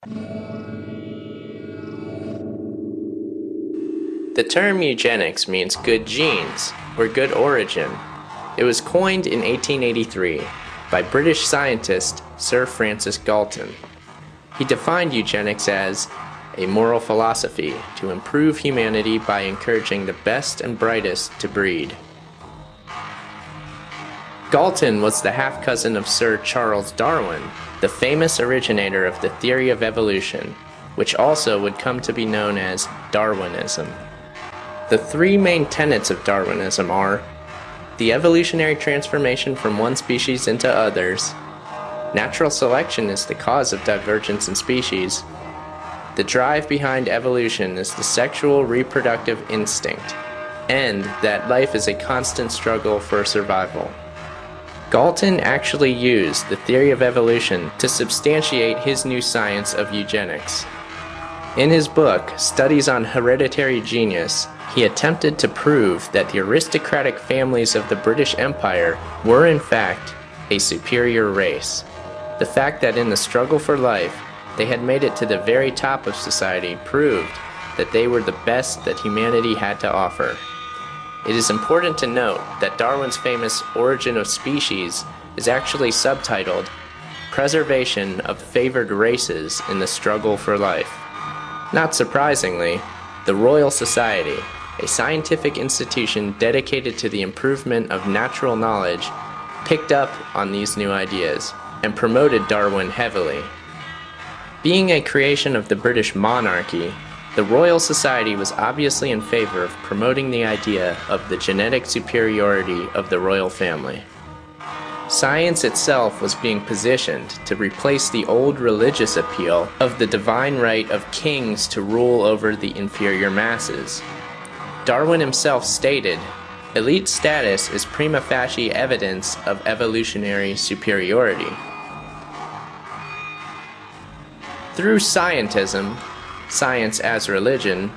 The term eugenics means good genes or good origin. It was coined in 1883 by British scientist Sir Francis Galton. He defined eugenics as a moral philosophy to improve humanity by encouraging the best and brightest to breed. Galton was the half-cousin of Sir Charles Darwin, the famous originator of the theory of evolution, which also would come to be known as Darwinism. The three main tenets of Darwinism are the evolutionary transformation from one species into others, natural selection is the cause of divergence in species, the drive behind evolution is the sexual reproductive instinct, and that life is a constant struggle for survival. Galton actually used the theory of evolution to substantiate his new science of eugenics. In his book, Studies on Hereditary Genius, he attempted to prove that the aristocratic families of the British Empire were in fact a superior race. The fact that in the struggle for life, they had made it to the very top of society proved that they were the best that humanity had to offer. It is important to note that Darwin's famous Origin of Species is actually subtitled Preservation of Favored Races in the Struggle for Life. Not surprisingly, the Royal Society, a scientific institution dedicated to the improvement of natural knowledge, picked up on these new ideas and promoted Darwin heavily. Being a creation of the British monarchy, the Royal Society was obviously in favor of promoting the idea of the genetic superiority of the royal family. Science itself was being positioned to replace the old religious appeal of the divine right of kings to rule over the inferior masses. Darwin himself stated, "Elite status is prima facie evidence of evolutionary superiority." Through scientism, science as religion,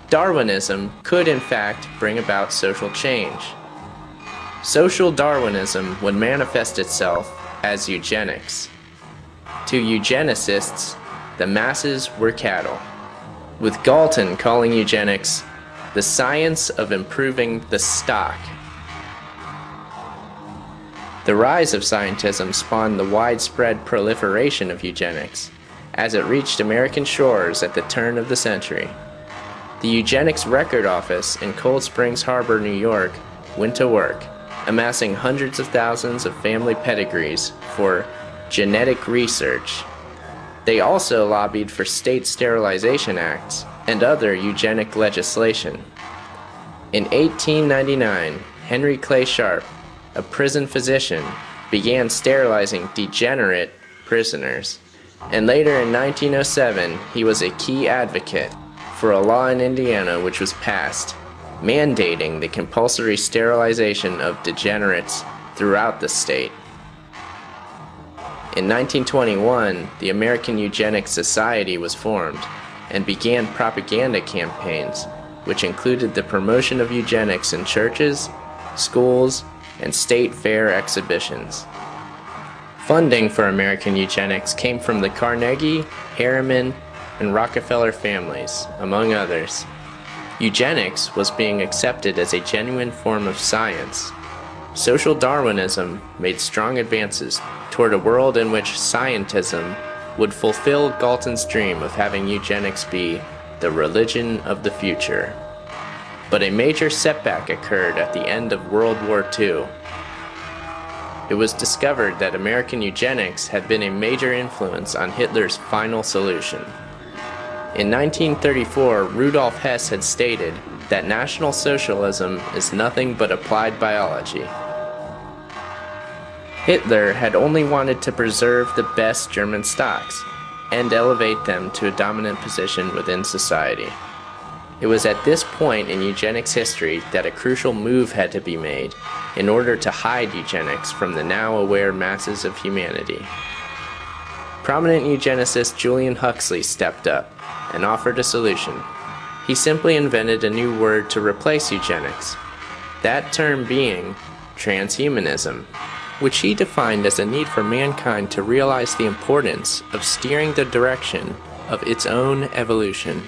Darwinism could in fact bring about social change. Social Darwinism would manifest itself as eugenics. To eugenicists, the masses were cattle, with Galton calling eugenics the science of improving the stock. The rise of scientism spawned the widespread proliferation of eugenics, as it reached American shores at the turn of the century. The Eugenics Record Office in Cold Springs Harbor, New York, went to work, amassing hundreds of thousands of family pedigrees for genetic research. They also lobbied for state sterilization acts and other eugenic legislation. In 1899, Henry Clay Sharp, a prison physician, began sterilizing degenerate prisoners. And later in 1907, he was a key advocate for a law in Indiana which was passed, mandating the compulsory sterilization of degenerates throughout the state. In 1921, the American Eugenics Society was formed and began propaganda campaigns, which included the promotion of eugenics in churches, schools, and state fair exhibitions. Funding for American eugenics came from the Carnegie, Harriman, and Rockefeller families, among others. Eugenics was being accepted as a genuine form of science. Social Darwinism made strong advances toward a world in which scientism would fulfill Galton's dream of having eugenics be the religion of the future. But a major setback occurred at the end of World War II. It was discovered that American eugenics had been a major influence on Hitler's final solution. In 1934, Rudolf Hess had stated that National Socialism is nothing but applied biology. Hitler had only wanted to preserve the best German stocks and elevate them to a dominant position within society. It was at this point in eugenics history that a crucial move had to be made in order to hide eugenics from the now aware masses of humanity. Prominent eugenicist Julian Huxley stepped up and offered a solution. He simply invented a new word to replace eugenics, that term being transhumanism. which he defined as a need for mankind to realize the importance of steering the direction of its own evolution.